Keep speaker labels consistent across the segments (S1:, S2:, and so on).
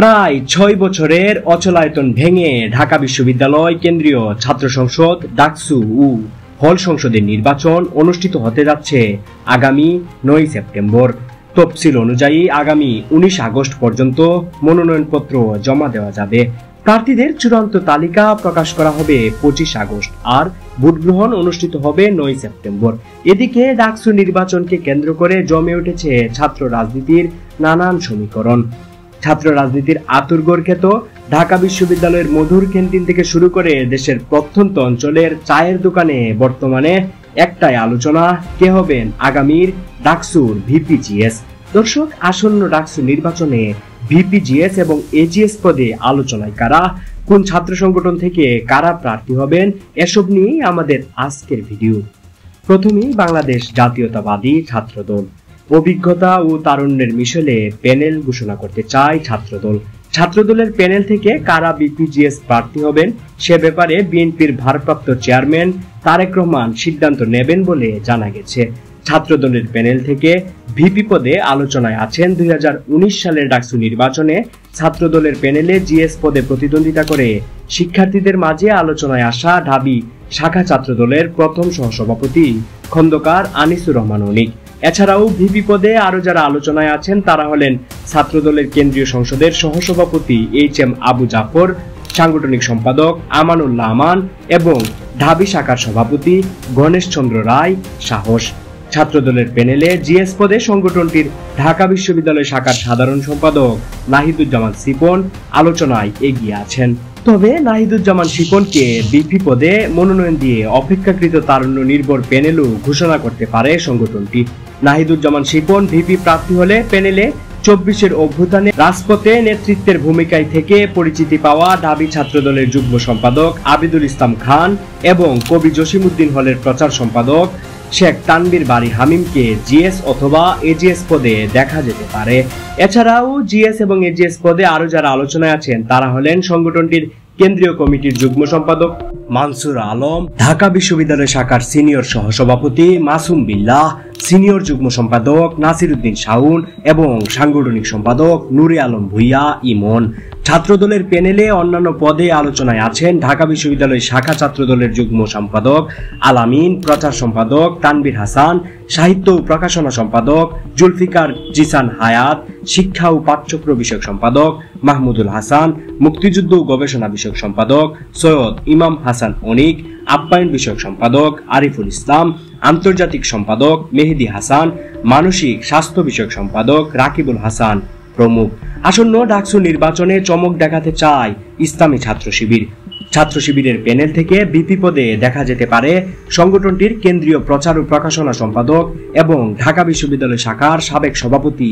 S1: প্রায় ৬ বছরের অচলায়তন ভেঙে ঢাকা বিশ্ববিদ্যালয় কেন্দ্রীয় ছাত্র সংসদ ডাকসু ও হল সংসদের নির্বাচন অনুষ্ঠিত হতে যাচ্ছে আগামী ৯ সেপ্টেম্বর। তফসিল অনুযায়ী আগামী ১৯ আগস্ট পর্যন্ত মনোনয়নপত্র জমা দেওয়া যাবে। প্রার্থীদের চূড়ান্ত তালিকা প্রকাশ করা হবে ২৫ আগস্ট, আর ভোট গ্রহণ অনুষ্ঠিত হবে ৯ সেপ্টেম্বর। এদিকে ডাকসু নির্বাচনকে কেন্দ্র করে জমে উঠেছে ছাত্র রাজনীতির নানান সমীকরণ। ছাত্র রাজনীতির আতুরঘর খ্যাত ঢাকা বিশ্ববিদ্যালয়ের মধুর ক্যান্টিন থেকে শুরু করে দেশের প্রত্যন্ত অঞ্চলের চায়ের দোকানে বর্তমানে একটাই আলোচনা, কে হবেন আগামীর ডাকসুর ভিপিজিএস। দর্শক, আসন্ন ডাকসু নির্বাচনে ভিপিজিএস এবং এজিএস পদে আলোচনায় কারা, কোন ছাত্র সংগঠন থেকে কারা প্রার্থী হবেন, এসব নিয়েই আমাদের আজকের ভিডিও। প্রথমেই বাংলাদেশ জাতীয়তাবাদী ছাত্রদল। অভিজ্ঞতা ও তারুণ্যের মিশেলে প্যানেল ঘোষণা করতে চায় ছাত্রদল। ছাত্রদলের প্যানেল থেকে কারা বিপিজিএস প্রার্থী হবেন সে ব্যাপারে বিএনপির ভারপ্রাপ্ত চেয়ারম্যান তারেক রহমান সিদ্ধান্ত নেবেন বলে জানা গেছে। ছাত্রদলের প্যানেল থেকে ভিপি পদে আলোচনায় আছেন ২০১৯ সালের ডাকসু নির্বাচনে ছাত্রদলের প্যানেলে জিএস পদে প্রতিদ্বন্দ্বিতা করে শিক্ষার্থীদের মাঝে আলোচনায় আসা ঢাবি শাখা ছাত্রদলের প্রথম সহসভাপতি খন্দকার আনিসুর রহমান অনিক। এছাড়াও ভিপি পদে আরো যারা আলোচনায় আছেন তারা হলেন ছাত্রদলের কেন্দ্রীয় সংসদের সহসভাপতি এইচ.এম. আবু জাফর, সাংগঠনিক সম্পাদক আমানুল্লাহ আমান এবং ঢাবি শাখার সভাপতি গণেশ চন্দ্র রায় সাহস। ছাত্রদলের প্যানেলে জিএস পদে সংগঠনটির ঢাকা বিশ্ববিদ্যালয় শাখার সাধারণ সম্পাদক নাহিদুজ্জামান শিপন আলোচনায় এগিয়ে আছেন। তবে নাহিদুজ্জামান শিপনকে ভিপি পদে মনোনয়ন দিয়ে অপেক্ষাকৃত তারুণ্য নির্ভর প্যানেলও ঘোষণা করতে পারে সংগঠনটি। নাহিদুজ্জামান শিপন ভিপি প্রার্থী হলে প্যানেলে ২৪-এর অভ্যুত্থানে রাজপথে নেতৃত্বের ভূমিকায় থেকে পরিচিতি পাওয়া ঢাবি ছাত্রদলের যুগ্ম সম্পাদক আবিদুল ইসলাম খান এবং কবি জসিমউদ্দিন হলের প্রচার সম্পাদক শেখ তানভীর বারী হামিমকে জিএস অথবা এজিএস পদে দেখা যেতে পারে। এছাড়াও জিএস এবং এজিএস পদে আরো যারা আলোচনায় আছেন তারা হলেন সংগঠনটির কেন্দ্রীয় কমিটির যুগ্ম সম্পাদক মানসুর আলম, ঢাকা বিশ্ববিদ্যালয় শাখার সিনিয়র সহসভাপতি মাসুম বিল্লাহ, সিনিয়র যুগ্ম সম্পাদক নাসির উদ্দিন শাওন এবং সাংগঠনিক সম্পাদক নুরে আলম ভুইয়া ইমন। ছাত্রদলের প্যানেলে অন্যান্য পদে আলোচনায় আছেন ঢাকা বিশ্ববিদ্যালয় শাখা ছাত্রদলের যুগ্ম সম্পাদক আলামিন, প্রচার সম্পাদক তানভীর হাসান, সাহিত্য ও প্রকাশনা সম্পাদক জুলফিকার জিসান হায়াত, শিক্ষা ও পাঠ্যক্রম বিষয়ক সম্পাদক মাহমুদুল হাসান, মুক্তিযুদ্ধ ও গবেষণা বিষয়ক সম্পাদক সৈয়দ ইমাম হাসান অনিক, আপ্যায়ন বিষয়ক সম্পাদক আরিফুল ইসলাম, আন্তর্জাতিক সম্পাদক মেহেদি হাসান, মানসিক স্বাস্থ্য বিষয়ক সম্পাদক রাকিবুল হাসান প্রমুখ। আসন্ন ডাকসু নির্বাচনে চমক দেখাতে চায় ইসলামী ছাত্র শিবির। ছাত্র শিবিরের প্যানেল থেকে ভিপি পদে দেখা যেতে পারে সংগঠনটির কেন্দ্রীয় প্রচার ও প্রকাশনা সম্পাদক এবং ঢাকা বিশ্ববিদ্যালয় শাখার সাবেক সভাপতি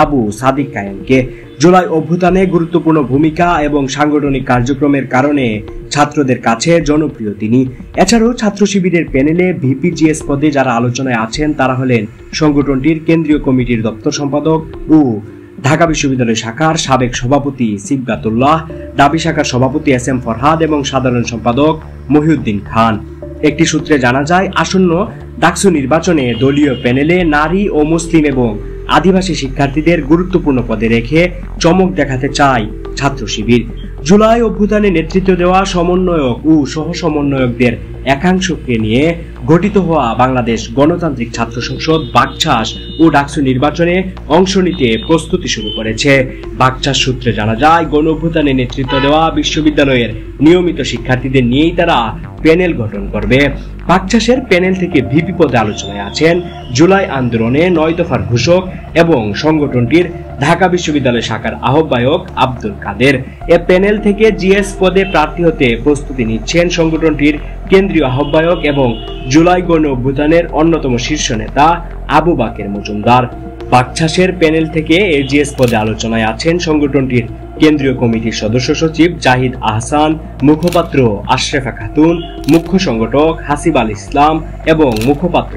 S1: আবু সাদিক কায়েমকে। জুলাই অভ্যুত্থানে গুরুত্বপূর্ণ ভূমিকা এবং সাংগঠনিক কার্যক্রমের কারণে ছাত্রদের কাছে জনপ্রিয় তিনি। এছাড়াও ছাত্র শিবিরের প্যানেলে ভিপিজিএস পদে যারা আলোচনায় আছেন তারা হলেন সংগঠনটির কেন্দ্রীয় কমিটির দপ্তর সম্পাদক ও ঢাকা বিশ্ববিদ্যালয় শাখার সাবেক সভাপতি সিবগাতুল্লাহ, ঢাবি শাখার সভাপতি এস.এম. ফরহাদ এবং সাধারণ সম্পাদক মহিউদ্দিন খান। একটি সূত্রে জানা যায়, আসন্ন ডাকসু নির্বাচনে দলীয় প্যানেলে নারী ও মুসলিম এবং আদিবাসী শিক্ষার্থীদের গুরুত্বপূর্ণ পদে রেখে চমক দেখাতে চায় ছাত্র শিবির। জুলাই অভ্যুত্থানে নেতৃত্ব দেওয়া সমন্বয়ক ও সহ সমন্বয়কদের একাংশকে নিয়ে গঠিত হওয়া বাংলাদেশ গণতান্ত্রিক ছাত্র সংসদ বাকছাস ও ডাকসু নির্বাচনে অংশ নিতে প্রস্তুতি শুরু করেছে। বাকছাস সূত্রে জানা যায়, গণ অভ্যুত্থানে নেতৃত্ব দেওয়া বিশ্ববিদ্যালয়ের নিয়মিত শিক্ষার্থীদের নিয়েই তারা প্যানেল গঠন করবে। বাকছাসের প্যানেল থেকে ভিপি পদে আলোচনায় আছেন জুলাই আন্দোলনে ৯ দফার ঘোষক এবং সংগঠনটির ঢাকা বিশ্ববিদ্যালয় শাখার আহ্বায়ক আব্দুল কাদের। এ প্যানেল থেকে জিএস পদে প্রার্থী হতে প্রস্তুতি নিচ্ছেন সংগঠনটির কেন্দ্রীয় আহ্বায়ক এবং জুলাই গণ অভ্যুত্থানের অন্যতম শীর্ষ নেতা আবু বাকের মজুমদার। বাকছাসের প্যানেল থেকে এজিএস পদে আলোচনায় আছেন সংগঠনটির কেন্দ্রীয় কমিটির সদস্য সচিব জাহিদ আহসান, মুখপাত্র আশরাফা খাতুন, মুখ্য সংগঠক হাসিব আল ইসলাম এবং মুখপাত্র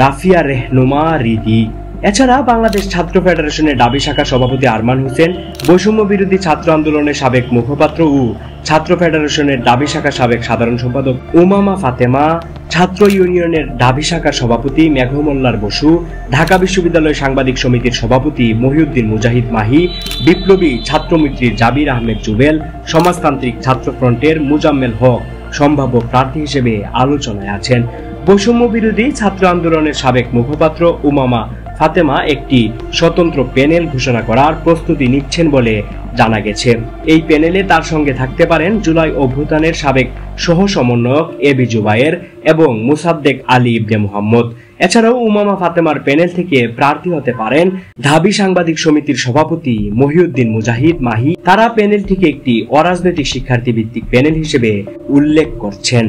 S1: রাফিয়া রেহনুমা রিদি। এছাড়া বাংলাদেশ ছাত্র ফেডারেশনের ঢাবি শাখার সভাপতি আরমান হোসেন, বৈষম্য বিরোধী ছাত্র আন্দোলনের সাবেক মুখপাত্র ও ছাত্র ফেডারেশনের ডাবি শাখা সাবেক সাধারণ সম্পাদক উমামা ফাতেমা, ছাত্র ইউনিয়নের ডাবি শাখার সভাপতি মেঘমল্লার বসু, ঢাকা বিশ্ববিদ্যালয় সাংবাদিক সমিতির সভাপতি মহিউদ্দিন মুজাহিদ মাহি, বিপ্লবী ছাত্রমিত্রীর জাবির আহমেদ জুবেল, সমাজতান্ত্রিক ছাত্র ফ্রন্টের মুজাম্মেল হক সম্ভাব্য প্রার্থী হিসেবে আলোচনায় আছেন। বৈষম্য বিরোধী ছাত্র আন্দোলনের সাবেক মুখপাত্র উমামা ফাতেমা একটি স্বতন্ত্র প্যানেল ঘোষণা করার প্রস্তুতি নিচ্ছেন বলে জানা গেছে। এই প্যানেলে তার সঙ্গে থাকতে পারেন জুলাই অভ্যুত্থানের সাবেক সহ সমন্বয়ক এবি জুবায়ের এবং মুসাদ্দেক আলী ইবনে মুহাম্মদ। এছাড়াও উমামা ফাতেমার প্যানেল থেকে প্রার্থী হতে পারেন ঢাবি সাংবাদিক সমিতির সভাপতি মহিউদ্দিন মুজাহিদ মাহি। তারা প্যানেলটিকে একটি অরাজনৈতিক শিক্ষার্থী ভিত্তিক প্যানেল হিসেবে উল্লেখ করছেন।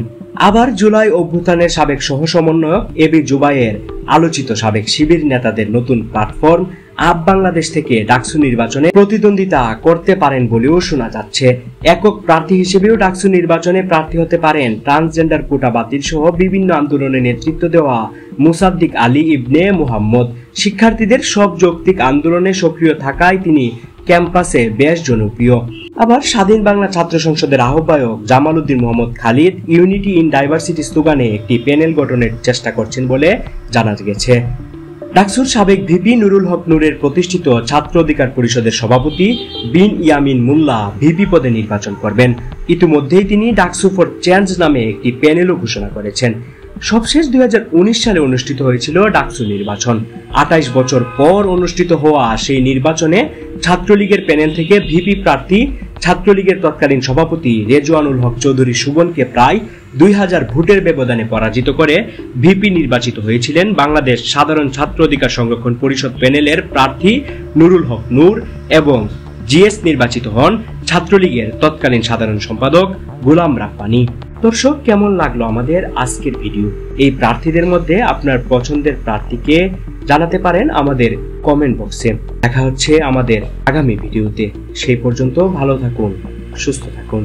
S1: আবার জুলাই অভ্যুত্থানের সাবেক সহ সমন্বয়ক এবি জুবায়ের আলোচিত সাবেক শিবির নেতাদের নতুন প্ল্যাটফর্ম আপ বাংলাদেশ থেকে ডাকসু নির্বাচনে প্রতিদ্বন্দ্বিতা করতে পারেন বলেও শোনা যাচ্ছে। একক প্রার্থী হিসেবেও ডাকসু নির্বাচনে প্রার্থী হতে পারেন ট্রান্সজেন্ডার কোটা বাতিল সহ বিভিন্ন আন্দোলনে নেতৃত্ব দেওয়া মুসাদ্দিক আলী ইবনে মুহাম্মদ। শিক্ষার্থীদের সব যৌক্তিক আন্দোলনে সক্রিয় থাকায় তিনি ক্যাম্পাসে বেশ জনপ্রিয়। আবার স্বাধীন বাংলা ছাত্র সংসদের আহ্বায়ক Jamal Uddin Mohammad Khalid unity in diversity স্লোগানে একটি প্যানেল গঠনের চেষ্টা করছেন বলে জানা গেছে। ডাকসুর সাবেক ভিপি নুরুল হক নূরের প্রতিষ্ঠিত ছাত্র অধিকার পরিষদের সভাপতি বিন ইয়ামিন মুল্লা ভিপি পদে নির্বাচন করবেন। ইতিমধ্যেই তিনি ডাকসু ফর চেঞ্জ নামে একটি প্যানেলও ঘোষণা করেছেন। সবশেষ 2019 সালে অনুষ্ঠিত হয়েছিল ডাকসু নির্বাচন। 28 বছর পর অনুষ্ঠিত হওয়া সেই নির্বাচনে ছাত্রলীগের প্যানেল থেকে ভিপি প্রার্থী ছাত্রলীগের তৎকালীন সভাপতি রেজওয়ানুল হক চৌধুরী সুবনকে প্রায় 2000 ভোটের ব্যবধানে পরাজিত করে ভিপি নির্বাচিত হয়েছিলেন বাংলাদেশ সাধারণ ছাত্র অধিকার সংরক্ষণ পরিষদ প্যানেলের প্রার্থী নুরুল হক নূর এবং জিএস নির্বাচিত হন ছাত্রলীগের তৎকালীন সাধারণ সম্পাদক গোলাম রাব্বানী। দর্শক, কেমন লাগলো আমাদের আজকের ভিডিও? এই প্রার্থীদের মধ্যে আপনার পছন্দের প্রার্থীকে জানাতে পারেন আমাদের কমেন্ট বক্সে। দেখা হচ্ছে আমাদের আগামী ভিডিওতে। সেই পর্যন্ত ভালো থাকুন, সুস্থ থাকুন।